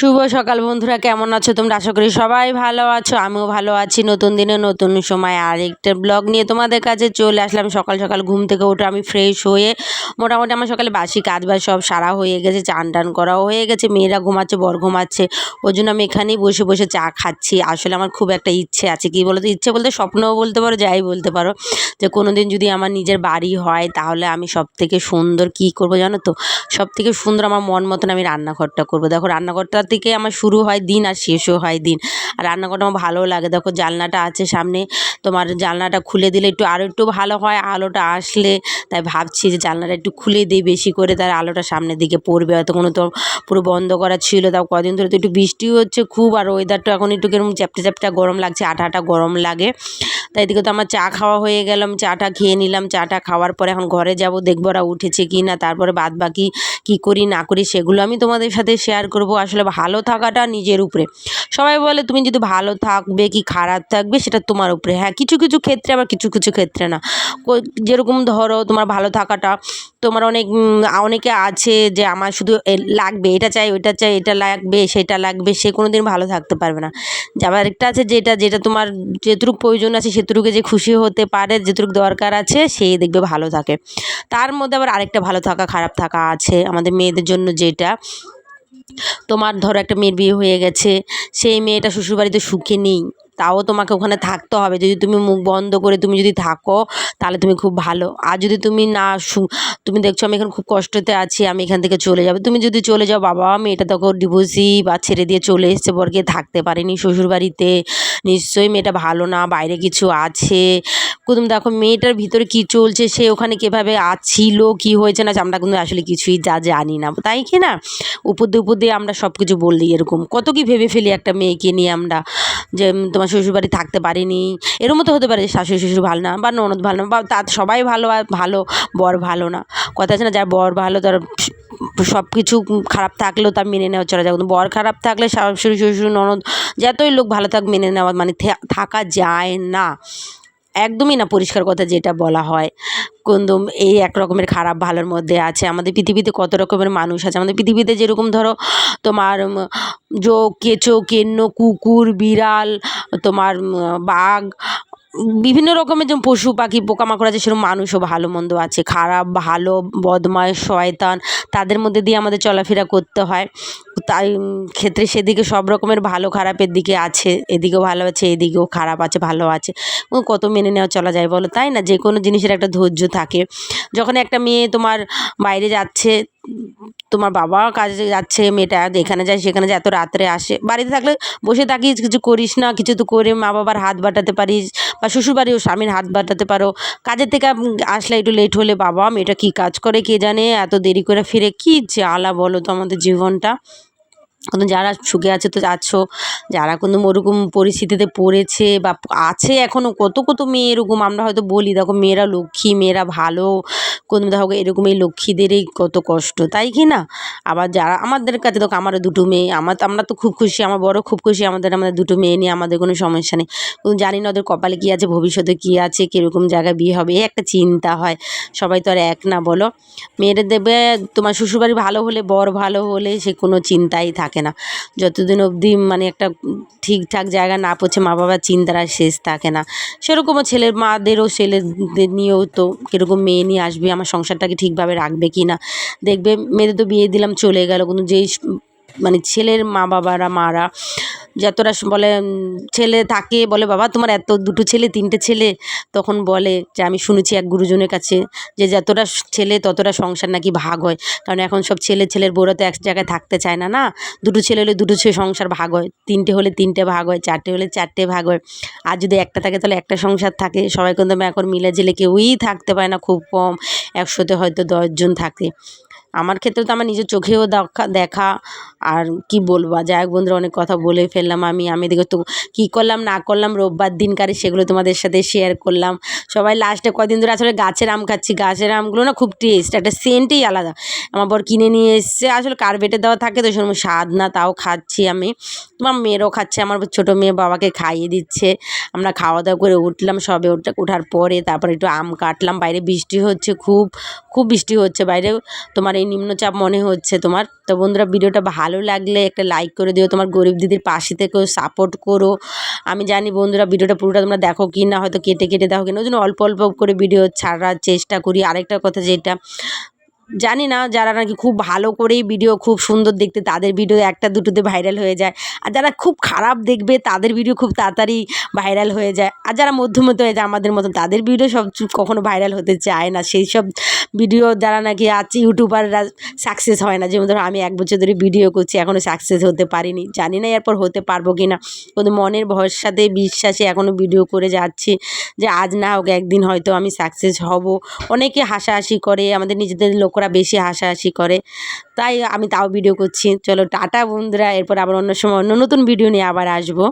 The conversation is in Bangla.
শুভ সকাল বন্ধুরা, কেমন আছো তোমরা? আশা করি সবাই ভালো আছো, আমিও ভালো আছি। নতুন দিনে নতুন সময় আরেকটা ব্লগ নিয়ে তোমাদের কাছে চলে আসলাম। সকাল সকাল ঘুম থেকে উঠে আমি ফ্রেশ হয়ে মোটামুটি আমার সকালে বাসি কাজ বাজ সব সারা হয়ে গেছে, চান টান করাও হয়ে গেছে। মেয়েরা ঘুমাচ্ছে, বর ঘুমাচ্ছে, ওই জন্য আমি এখানেই বসে বসে চা খাচ্ছি। আসলে আমার খুব একটা ইচ্ছে আছে, কি বলতো, ইচ্ছে বলতে স্বপ্নও বলতে পারো, যাই বলতে পারো, যে কোনো দিন যদি আমার নিজের বাড়ি হয় তাহলে আমি সব থেকে সুন্দর কী করবো জানো তো? সব থেকে সুন্দর আমার মন মতন আমি রান্নাঘরটা করবো। দেখো, রান্নাঘরটা থেকে আমার শুরু হয় দিন আর শেষও হয় দিন। আর রান্নাঘরটা আমার ভালোও লাগে। দেখো, জানলাটা আছে সামনে, তোমার জানলাটা খুলে দিলে একটু আরও একটু ভালো হয়, আলোটা আসলে। তাই ভাবছি যে জানলাটা একটু খুলে দিই বেশি করে, তার আলোটা সামনের দিকে পড়বে। হয়তো কোনো তো পুরো বন্ধ করা ছিল, তাও কদিন ধরে তো একটু বৃষ্টিও হচ্ছে খুব, আর ওয়েদারটা এখন একটু কিরকম চ্যাপটা চ্যাপটা গরম লাগছে, আঠা আঠা গরম লাগে। তাই এদিকে তো আমার চা খাওয়া হয়ে গেলাম, চাটা খেয়ে নিলাম। চাটা খাওয়ার পরে এখন ঘরে যাব, দেখবো ওরা উঠেছে কি না, তারপরে বাদ বাকি কী করি না করি সেগুলো আমি তোমাদের সাথে শেয়ার করব। আসলে ভালো থাকাটা নিজের উপরে। সবাই বলে তুমি যদি ভালো থাকবে কি খারাপ থাকবে সেটা তোমার উপরে। হ্যাঁ, কিছু কিছু ক্ষেত্রে, আবার কিছু কিছু ক্ষেত্রে না। যেরকম ধরো তোমার ভালো থাকাটা, তোমার অনেকে আছে যে আমার শুধু লাগবে, এটা চাই ওইটা চাই, এটা লাগবে সেটা লাগবে, সে কোনো দিন ভালো থাকতে পারবে না। আবার একটা আছে যেটা তোমার যেটুকু প্রয়োজন আছে সেটুকুকে যে খুশি হতে পারে, যেটুকু দরকার আছে সেই দেখবে ভালো থাকে। তার মধ্যে আবার আরেকটা ভালো থাকা খারাপ থাকা আছে আমাদের মেয়েদের জন্য, যেটা তোমার ধরো একটা মেয়ের বিয়ে হয়ে গেছে, সেই মেয়েটা শ্বশুরবাড়িতে সুখে নেই, তাও তোমাকে ওখানে থাকতে হবে। যদি তুমি মুখ বন্ধ করে তুমি যদি থাকো তাহলে তুমি খুব ভালো। আর যদি তুমি না তুমি দেখছো আমি এখন খুব কষ্টতে আছি, আমি এখান থেকে চলে যাবো, তুমি যদি চলে যাও, বাবা মেয়েটা তখন ডিভোর্সি বা ছেড়ে দিয়ে চলে এসছে, বরকে থাকতে পারেনি শ্বশুরবাড়িতে, নিশ্চয়ই মেয়েটা ভালো না, বাইরে কিছু আছে। তুমি দেখো মেয়েটার ভিতরে কি চলছে, সে ওখানে কীভাবে ছিল, কি হয়েছে না, আমরা কিন্তু আসলে কিছুই জানি না, তাই কি না? উপর দিয়ে আমরা সব কিছু বললি, এরকম কত কি ভেবে ফেলি একটা মেয়েকে নিয়ে আমরা, যে তোমার শ্বশুরবাড়ি থাকতে পারিনি। এরকম তো হতে পারে যে শাশুড়ি শ্বশুর ভালো না, বা ননদ ভালো না, বা তার সবাই ভালো আর ভালো, বর ভালো না। কথা আছে না, যার বর ভালো তার সব কিছু খারাপ থাকলেও তার মেনে নেওয়া চলে যায়, কিন্তু বর খারাপ থাকলে শাশুড়ি শ্বশুর ননদ যতই লোক ভালো থাক মেনে নেওয়া মানে থাকা যায় না, একদমই না। পরিষ্কার কথা যেটা বলা হয়, কিন্তু এই এক রকমের খারাপ ভালোর মধ্যে আছে। আমাদের পৃথিবীতে কত রকমের মানুষ আছে আমাদের পৃথিবীতে, যেরকম ধরো তোমার কেঁচো কেন্ন, কুকুর, বিড়াল, তোমার বাঘ, বিভিন্ন রকমের যেমন পশু পাখি পোকামাকড় আছে, সেরকম মানুষও ভালো মন্দ আছে, খারাপ ভালো বদমাশ শয়তান, তাদের মধ্যে দিয়ে আমাদের চলাফেরা করতে হয়। তাই ক্ষেত্রে সেদিকে সব রকমের ভালো খারাপের দিকে আছে, এদিকেও ভালো আছে এদিকেও খারাপ আছে ভালো আছে, কত মেনে নেওয়া চলা যায় বলো, তাই না? যে কোনো জিনিসের একটা ধৈর্য থাকে। যখন একটা মেয়ে তোমার বাইরে যাচ্ছে, তোমার বাবা কাজে যাচ্ছে, মেয়েটা এখানে যায় সেখানে যায়, এত রাত্রে আসে, বাড়িতে থাকলে বসে থাকিস, কিছু করিস না, কিছু তো করে মা বাবার হাত বাটাতে পারিস, বা শ্বশুরবাড়িও স্বামীর হাত বাটাতে পারো। কাজের থেকে আসলে একটু লেট হলে, বাবা মেয়েটা কী কাজ করে কে জানে, এত দেরি করে ফিরে, কী জ্বালা বলো তো আমাদের জীবনটা। কিন্তু যারা সুখে আছে তো আছো, যারা কোনো ওরকম পরিস্থিতিতে পড়েছে বা আছে এখনও, কত কত মেয়ে এরকম, আমরা হয়তো বলি দেখো মেয়েরা লক্ষ্মী, মেয়েরা ভালো, কোনো দেখো এরকম এই লক্ষ্মীদেরই কত কষ্ট, তাই কি না? আবার যারা আমাদের কাছে দেখো, আমারও দুটো মেয়ে, আমরা তো খুব খুশি, আমার বড় খুব খুশি, আমাদের দুটো মেয়ে নিয়ে আমাদের কোনো সমস্যা নেই। কিন্তু জানি না ওদের কপালে কী আছে, ভবিষ্যতে কী আছে, কীরকম জায়গায় বিয়ে হবে, এই একটা চিন্তা হয়। সবাই তো আর এক না বলো। মেয়েদের দেবে তোমার শ্বশুরবাড়ি ভালো হলে, বর ভালো হলে, সে কোনো চিন্তাই থাকে না। যতদিন অবধি মানে একটা ঠিকঠাক জায়গা না পৌঁছে, মা বাবার চিন্তার আর শেষ থাকে না। সেরকমও ছেলের মাদেরও, ছেলেদের নিয়েও তো কীরকম মেয়ে নিয়ে আসবে, আমার সংসারটাকে ঠিকভাবে রাখবে কি না। দেখবে মেয়েদের তো বিয়ে দিলাম চলে গেল, কিন্তু যেই মানে ছেলের মা বাবারা মারা যতটা বলে, ছেলে থাকে বলে বাবা তোমার এত দুটো ছেলে তিনটে ছেলে, তখন বলে যে আমি শুনেছি এক গুরুজনের কাছে, যে যতটা ছেলে ততটা সংসার নাকি ভাগ হয়। কারণ এখন সব ছেলের বউরা তো এক জায়গায় থাকতে চায় না, না, দুটো ছেলে হলে দুটো ছেলে সংসার ভাগ হয়, তিনটে হলে তিনটে ভাগ হয়, চারটে হলে চারটে ভাগ হয়। আর যদি একটা থাকে তাহলে একটা সংসার থাকে। সবাই কিন্তু এখন মিলে ঝিলে কেউই থাকতে পারে না, খুব কম, 100-তে হয়তো 10 জন থাকে। আমার ক্ষেত্রে তো আমার নিজের চোখেও দেখা। আর কি বলবো, যাই হোক বন্ধুরা, অনেক কথা বলে ফেললাম। আমি এদিকে তো কী করলাম না করলাম রোববার দিনকারে, সেগুলো তোমাদের সাথে শেয়ার করলাম। সবাই লাস্টে কদিন ধরে আসলে গাছের আম খাচ্ছি, গাছের আমগুলো না খুব টেস্ট, একটা সেন্টই আলাদা। আমার বর কিনে নিয়ে এসছে, আসলে কার্বেটে দেওয়া থাকে তো সেরকম স্বাদ না, তাও খাচ্ছি আমি। তোমার মেয়েরও খাচ্ছে, আমার ছোটো মেয়ে বাবাকে খাইয়ে দিচ্ছে। আমরা খাওয়া দাওয়া করে উঠলাম, সবে ওঠার পরে তারপরে একটু আম কাটলাম। বাইরে বৃষ্টি হচ্ছে, খুব খুব বৃষ্টি হচ্ছে বাইরে, তোমার এই নিম্নচাপ মনে হচ্ছে তোমার। তো বন্ধুরা, ভিডিওটা ভালো ভালো লাগলে একটা লাইক করে দিও, তোমার গরিব দিদির পাশে থেকেও সাপোর্ট করো। আমি জানি বন্ধুরা ভিডিওটা পুরোটা তোমরা দেখো কি না, হয়তো কেটে কেটে দেখো কিনা, ওই জন্য অল্প অল্প করে ভিডিও ছাড়ার চেষ্টা করি। আরেকটা কথা যেটা জানি না, যারা নাকি খুব ভালো করেই ভিডিও খুব সুন্দর দেখতে তাদের ভিডিও একটা দুটোতে ভাইরাল হয়ে যায়, আর যারা খুব খারাপ দেখবে তাদের ভিডিও খুব তাড়াতাড়ি ভাইরাল হয়ে যায়, আর যারা মধ্যমত হয়ে যায় আমাদের মতন তাদের ভিডিও সব কখনো ভাইরাল হতে চায় না। সেই সব ভিডিও যারা নাকি আছে ইউটিউবাররা সাকসেস হয় না। যেমন ধরো আমি 1 বছর ধরে ভিডিও করছি, এখনও সাকসেস হতে পারিনি, জানি না এরপর হতে পারবো কি না, কিন্তু মনের ভরসাতে বিশ্বাসে এখনও ভিডিও করে যাচ্ছি যে আজ না হোক একদিন হয়তো আমি সাকসেস হব। অনেকে হাসাহাসি করে, আমাদের নিজেদের লোকরা বেশি হাসাহাসি করে, তাই আমি তাও ভিডিও করছি। চলো টাটা বন্ধুরা, এরপর আবার অন্য সময় অন্য নতুন ভিডিও নিয়ে আবার আসবো।